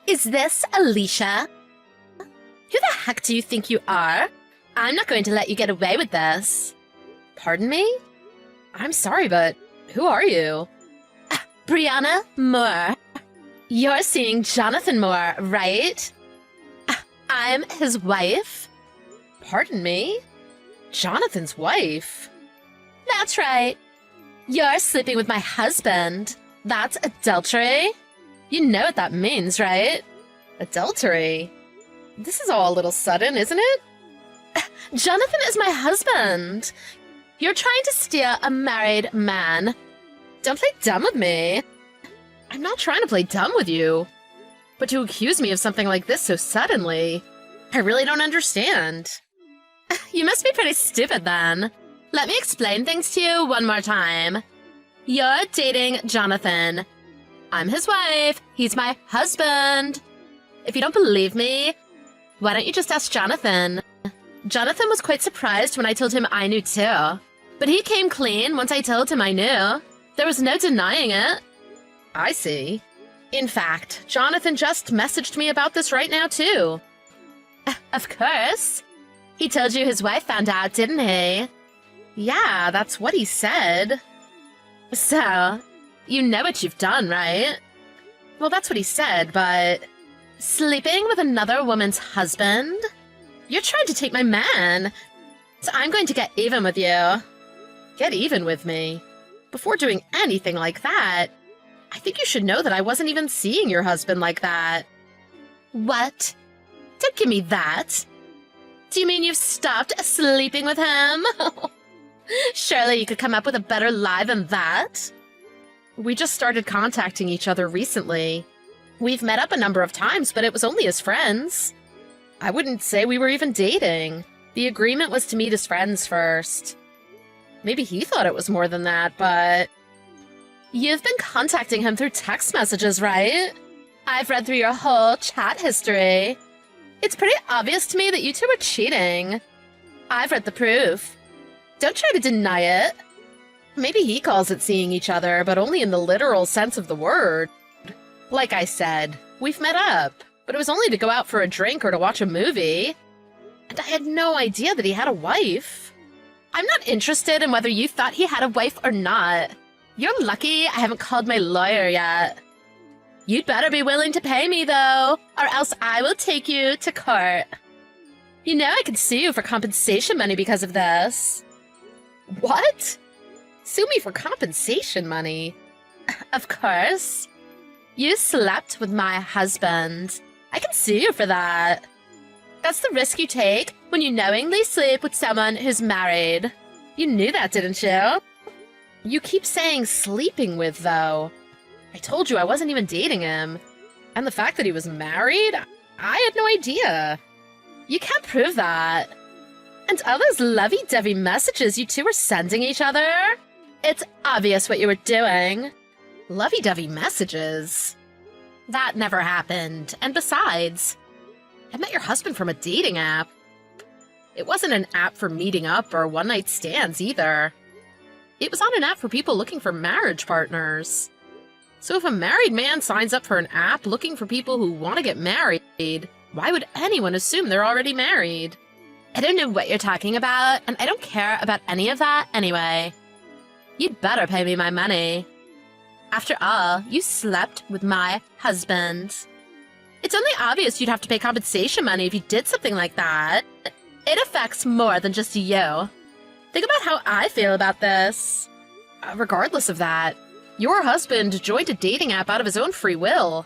Is this Alicia? Who the heck do you think you are? I'm not going to let you get away with this. Pardon me? I'm sorry, but who are you? Brianna Moore. You're seeing Jonathan Moore, right? I'm his wife. Pardon me? Jonathan's wife? That's right. You're sleeping with my husband. That's adultery. You know what that means, right? Adultery? This is all a little sudden, isn't it? Jonathan is my husband. You're trying to steal a married man. Don't play dumb with me. I'm not trying to play dumb with you. But to accuse me of something like this so suddenly, I really don't understand. You must be pretty stupid then. Let me explain things to you one more time. You're dating Jonathan. I'm his wife. He's my husband. If you don't believe me, why don't you just ask Jonathan? Jonathan was quite surprised when I told him I knew too. But he came clean once I told him I knew. There was no denying it. I see. In fact, Jonathan just messaged me about this right now too. Of course. He told you his wife found out, didn't he? Yeah, that's what he said. So, you know what you've done, right? Well, that's what he said, but... Sleeping with another woman's husband? You're trying to take my man. So I'm going to get even with you. Get even with me? Before doing anything like that, I think you should know that I wasn't even seeing your husband like that. What? Don't give me that. Do you mean you've stopped sleeping with him? Surely you could come up with a better lie than that. We just started contacting each other recently. We've met up a number of times, but it was only as friends. I wouldn't say we were even dating. The agreement was to meet as friends first. Maybe he thought it was more than that, but... You've been contacting him through text messages, right? I've read through your whole chat history. It's pretty obvious to me that you two are cheating. I've read the proof. Don't try to deny it. Maybe he calls it seeing each other, but only in the literal sense of the word. Like I said, we've met up, but it was only to go out for a drink or to watch a movie. And I had no idea that he had a wife. I'm not interested in whether you thought he had a wife or not. You're lucky I haven't called my lawyer yet. You'd better be willing to pay me, though, or else I will take you to court. You know I could sue you for compensation money because of this. What? Sue me for compensation money? Of course. You slept with my husband. I can sue you for that. That's the risk you take when you knowingly sleep with someone who's married. You knew that, didn't you? You keep saying sleeping with, though. I told you I wasn't even dating him. And the fact that he was married? I had no idea. You can't prove that. And all those lovey-dovey messages you two were sending each other? It's obvious what you were doing. Lovey-dovey messages? That never happened. And besides, I met your husband from a dating app. It wasn't an app for meeting up or one-night stands either. It was on an app for people looking for marriage partners. So if a married man signs up for an app looking for people who want to get married, why would anyone assume they're already married? I don't know what you're talking about, and I don't care about any of that anyway. You'd better pay me my money. After all, you slept with my husband. It's only obvious you'd have to pay compensation money if you did something like that. It affects more than just you. Think about how I feel about this. Regardless of that, your husband joined a dating app out of his own free will.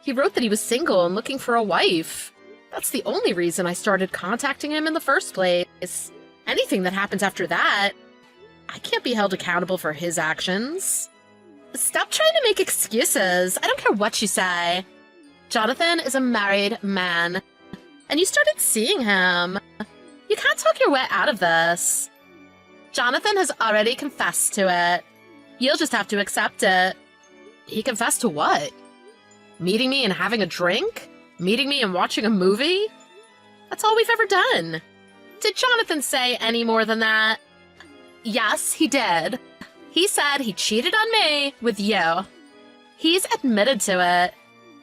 He wrote that he was single and looking for a wife. That's the only reason I started contacting him in the first place. Anything that happens after that, I can't be held accountable for his actions. Stop trying to make excuses. I don't care what you say. Jonathan is a married man. And you started seeing him. You can't talk your way out of this. Jonathan has already confessed to it. You'll just have to accept it. He confessed to what? Meeting me and having a drink? Meeting me and watching a movie? That's all we've ever done. Did Jonathan say any more than that? Yes, he did. He said he cheated on me with you. He's admitted to it.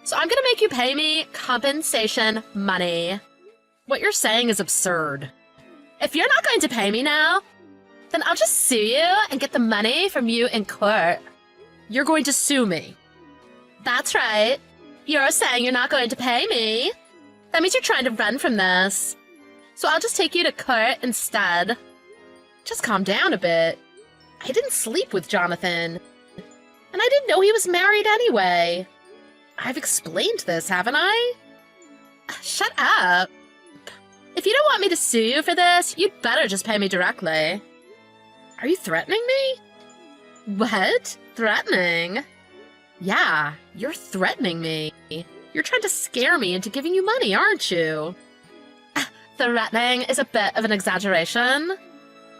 So I'm gonna make you pay me compensation money. What you're saying is absurd. If you're not going to pay me now, then I'll just sue you and get the money from you in court. You're going to sue me. That's right. You're saying you're not going to pay me. That means you're trying to run from this. So I'll just take you to court instead. Just calm down a bit. I didn't sleep with Jonathan. And I didn't know he was married anyway. I've explained this, haven't I? Shut up. If you don't want me to sue you for this, you'd better just pay me directly. Are you threatening me? What? Threatening? Yeah, you're threatening me. You're trying to scare me into giving you money, aren't you? Threatening is a bit of an exaggeration.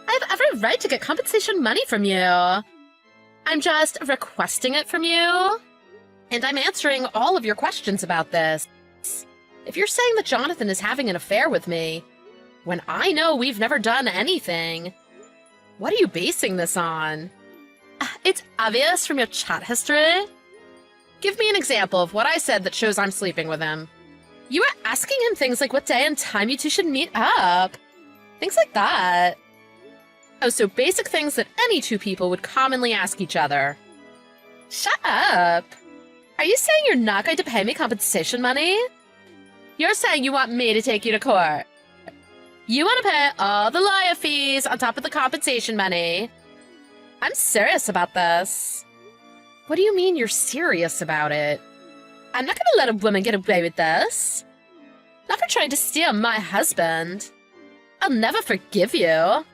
I have every right to get compensation money from you. I'm just requesting it from you. And I'm answering all of your questions about this. If you're saying that Jonathan is having an affair with me, when I know we've never done anything, what are you basing this on? It's obvious from your chat history. Give me an example of what I said that shows I'm sleeping with him. You were asking him things like what day and time you two should meet up. Things like that. Oh, so basic things that any two people would commonly ask each other. Shut up. Are you saying you're not going to pay me compensation money? You're saying you want me to take you to court. You want to pay all the lawyer fees on top of the compensation money. I'm serious about this. What do you mean you're serious about it? I'm not going to let a woman get away with this. Not for trying to steal my husband. I'll never forgive you.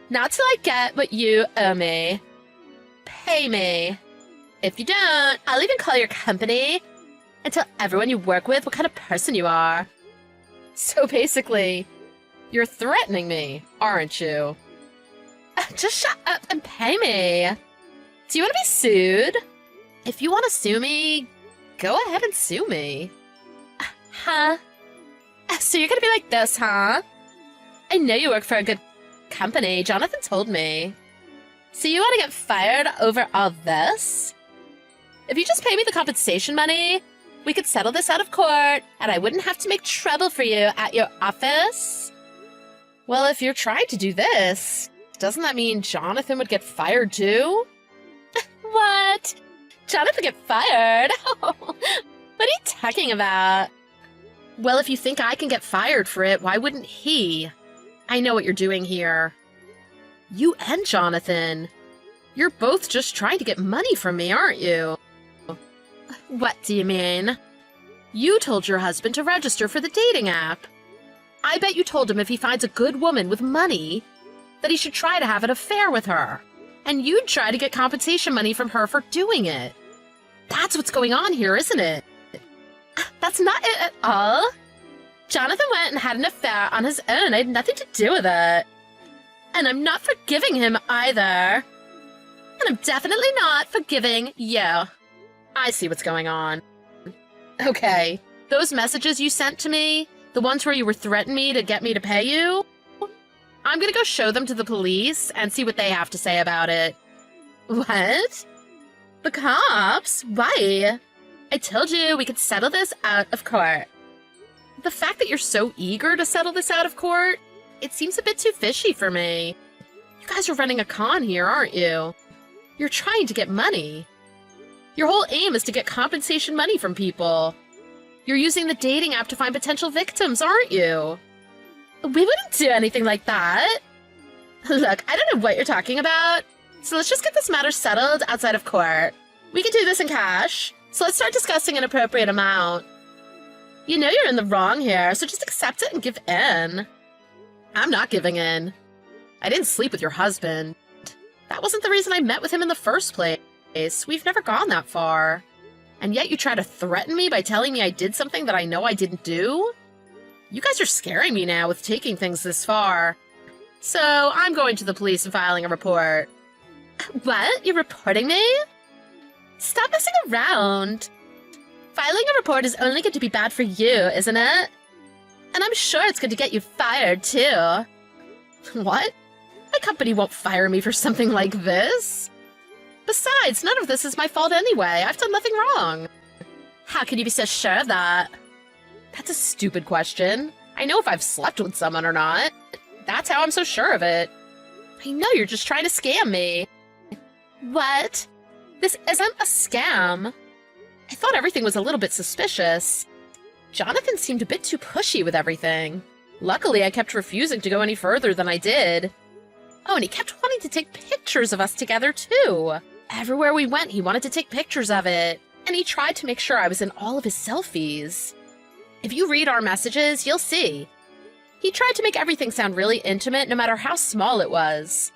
Not till I get what you owe me. Pay me. If you don't, I'll even call your company and tell everyone you work with what kind of person you are. So basically, you're threatening me, aren't you? Just shut up and pay me. Do you want to be sued? If you want to sue me, go ahead and sue me. Huh? So you're gonna be like this, huh? I know you work for a good company. Jonathan told me. So you want to get fired over all this? If you just pay me the compensation money, we could settle this out of court, and I wouldn't have to make trouble for you at your office. Well, if you're trying to do this, doesn't that mean Jonathan would get fired too? What? Jonathan get fired? What are you talking about? Well, if you think I can get fired for it, why wouldn't he? I know what you're doing here. You and Jonathan. You're both just trying to get money from me, aren't you? What do you mean? You told your husband to register for the dating app. I bet you told him if he finds a good woman with money, that he should try to have an affair with her. And you'd try to get compensation money from her for doing it. That's what's going on here, isn't it? That's not it at all. Jonathan went and had an affair on his own. I had nothing to do with it. And I'm not forgiving him either. And I'm definitely not forgiving you. I see what's going on. Okay, those messages you sent to me, the ones where you were threatening me to get me to pay you, I'm gonna go show them to the police and see what they have to say about it. What? The cops? Why? I told you we could settle this out of court. The fact that you're so eager to settle this out of court, it seems a bit too fishy for me. You guys are running a con here, aren't you? You're trying to get money. Your whole aim is to get compensation money from people. You're using the dating app to find potential victims, aren't you? We wouldn't do anything like that. Look, I don't know what you're talking about, so let's just get this matter settled outside of court. We can do this in cash, so let's start discussing an appropriate amount. You know you're in the wrong here, so just accept it and give in. I'm not giving in. I didn't sleep with your husband. That wasn't the reason I met with him in the first place. We've never gone that far. And yet you try to threaten me by telling me I did something that I know I didn't do? You guys are scaring me now with taking things this far. So I'm going to the police and filing a report. What? You're reporting me? Stop messing around. Filing a report is only going to be bad for you, isn't it? And I'm sure it's going to get you fired, too. What? My company won't fire me for something like this. Besides, none of this is my fault anyway. I've done nothing wrong. How can you be so sure of that? That's a stupid question. I know if I've slept with someone or not. That's how I'm so sure of it. I know you're just trying to scam me. What? This isn't a scam. I thought everything was a little bit suspicious. Jonathan seemed a bit too pushy with everything. Luckily, I kept refusing to go any further than I did. Oh, and he kept wanting to take pictures of us together, too. Everywhere we went, he wanted to take pictures of it. And he tried to make sure I was in all of his selfies. If you read our messages, you'll see. He tried to make everything sound really intimate, no matter how small it was.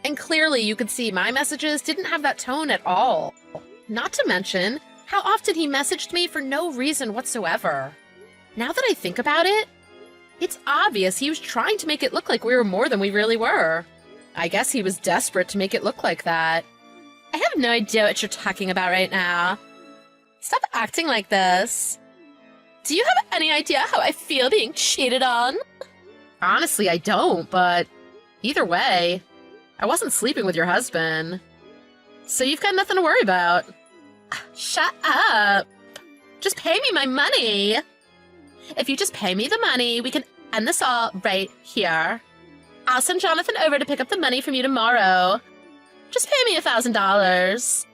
And clearly, you could see my messages didn't have that tone at all. Not to mention how often he messaged me for no reason whatsoever. Now that I think about it, it's obvious he was trying to make it look like we were more than we really were. I guess he was desperate to make it look like that. I have no idea what you're talking about right now. Stop acting like this. Do you have any idea how I feel being cheated on? Honestly, I don't, but either way, I wasn't sleeping with your husband. So you've got nothing to worry about. Shut up. Just pay me my money. If you just pay me the money, we can end this all right here. I'll send Jonathan over to pick up the money from you tomorrow. Just pay me $1,000.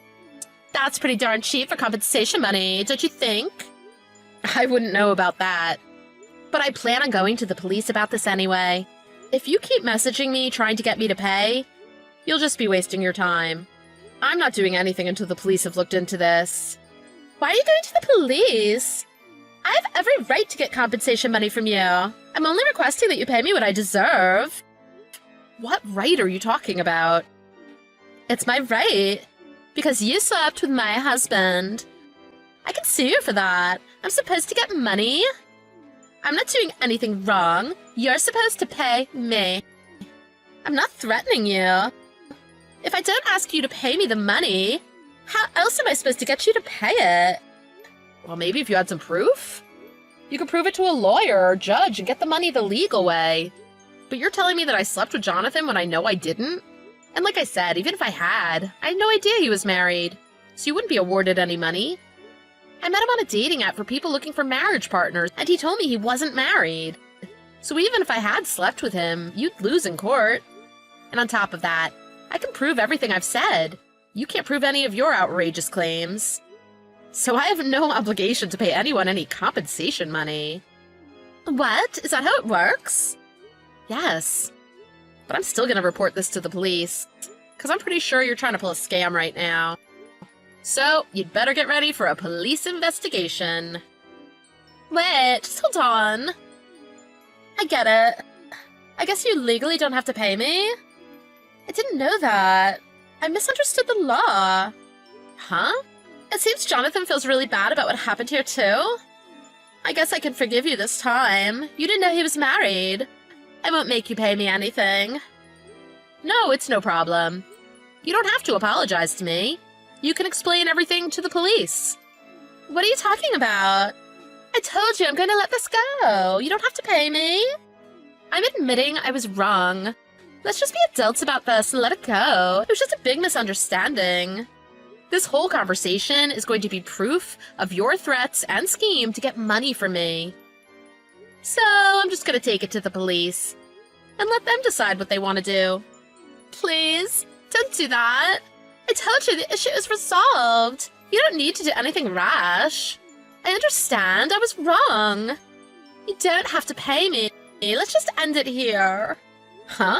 That's pretty darn cheap for compensation money, don't you think? I wouldn't know about that. But I plan on going to the police about this anyway. If you keep messaging me trying to get me to pay, you'll just be wasting your time. I'm not doing anything until the police have looked into this. Why are you going to the police? I have every right to get compensation money from you. I'm only requesting that you pay me what I deserve. What right are you talking about? It's my right. Because you slept with my husband. I can sue you for that. I'm supposed to get money. I'm not doing anything wrong. You're supposed to pay me. I'm not threatening you. If I don't ask you to pay me the money, how else am I supposed to get you to pay it? Well, maybe if you had some proof? You could prove it to a lawyer or judge and get the money the legal way. But you're telling me that I slept with Jonathan when I know I didn't? And like I said, even if I had no idea he was married. So you wouldn't be awarded any money. I met him on a dating app for people looking for marriage partners, and he told me he wasn't married. So even if I had slept with him, you'd lose in court. And on top of that, I can prove everything I've said. You can't prove any of your outrageous claims. So I have no obligation to pay anyone any compensation money. What? Is that how it works? Yes. But I'm still gonna report this to the police, because I'm pretty sure you're trying to pull a scam right now. So, you'd better get ready for a police investigation. Wait, just hold on. I get it. I guess you legally don't have to pay me? I didn't know that. I misunderstood the law. Huh? It seems Jonathan feels really bad about what happened here, too. I guess I can forgive you this time. You didn't know he was married. I won't make you pay me anything. No, it's no problem. You don't have to apologize to me. You can explain everything to the police. What are you talking about? I told you I'm going to let this go. You don't have to pay me. I'm admitting I was wrong. Let's just be adults about this and let it go. It was just a big misunderstanding. This whole conversation is going to be proof of your threats and scheme to get money from me. So I'm just going to take it to the police and let them decide what they want to do. Please, don't do that. I told you the issue is resolved. You don't need to do anything rash. I understand I was wrong. You don't have to pay me. Let's just end it here. Huh?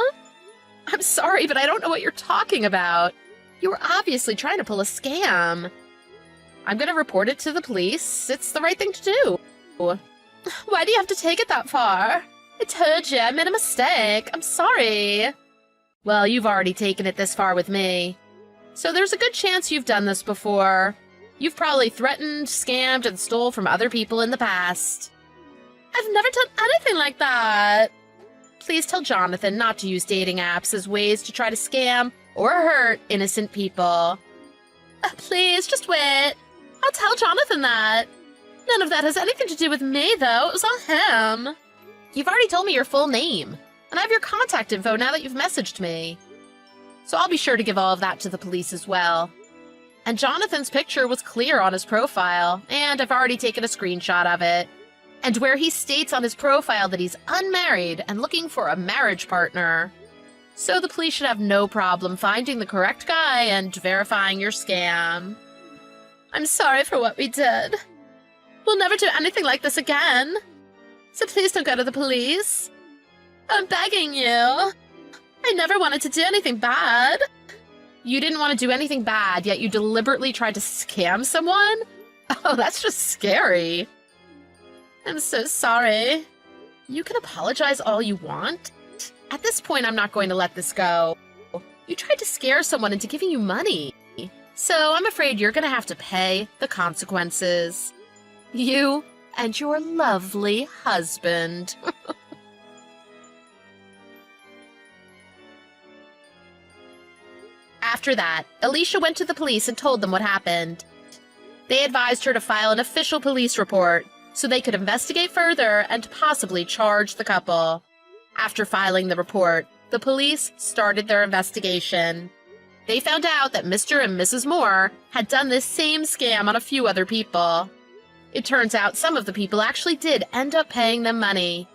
I'm sorry, but I don't know what you're talking about. You were obviously trying to pull a scam. I'm gonna report it to the police. It's the right thing to do. Why do you have to take it that far? I told you I made a mistake. I'm sorry. Well, you've already taken it this far with me. So there's a good chance you've done this before. You've probably threatened, scammed, and stole from other people in the past. I've never done anything like that. Please tell Jonathan not to use dating apps as ways to try to scam or hurt innocent people. Please, just wait. I'll tell Jonathan that. None of that has anything to do with me, though. It was all him. You've already told me your full name, and I have your contact info now that you've messaged me. So I'll be sure to give all of that to the police as well. And Jonathan's picture was clear on his profile, and I've already taken a screenshot of it. And where he states on his profile that he's unmarried and looking for a marriage partner. So the police should have no problem finding the correct guy and verifying your scam. I'm sorry for what we did. We'll never do anything like this again. So please don't go to the police. I'm begging you. I never wanted to do anything bad. You didn't want to do anything bad, yet you deliberately tried to scam someone? Oh, that's just scary. I'm so sorry. You can apologize all you want. At this point, I'm not going to let this go. You tried to scare someone into giving you money. So I'm afraid you're going to have to pay the consequences. You and your lovely husband. After that, Alicia went to the police and told them what happened. They advised her to file an official police report so they could investigate further and possibly charge the couple. After filing the report, the police started their investigation. They found out that Mr. and Mrs. Moore had done this same scam on a few other people. It turns out some of the people actually did end up paying them money.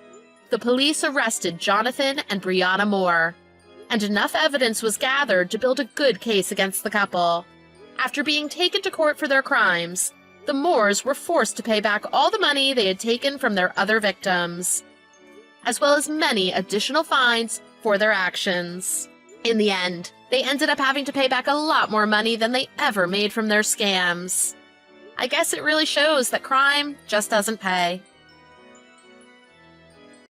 The police arrested Jonathan and Brianna Moore, and enough evidence was gathered to build a good case against the couple. After being taken to court for their crimes, the Moores were forced to pay back all the money they had taken from their other victims, as well as many additional fines for their actions. In the end, they ended up having to pay back a lot more money than they ever made from their scams. I guess it really shows that crime just doesn't pay.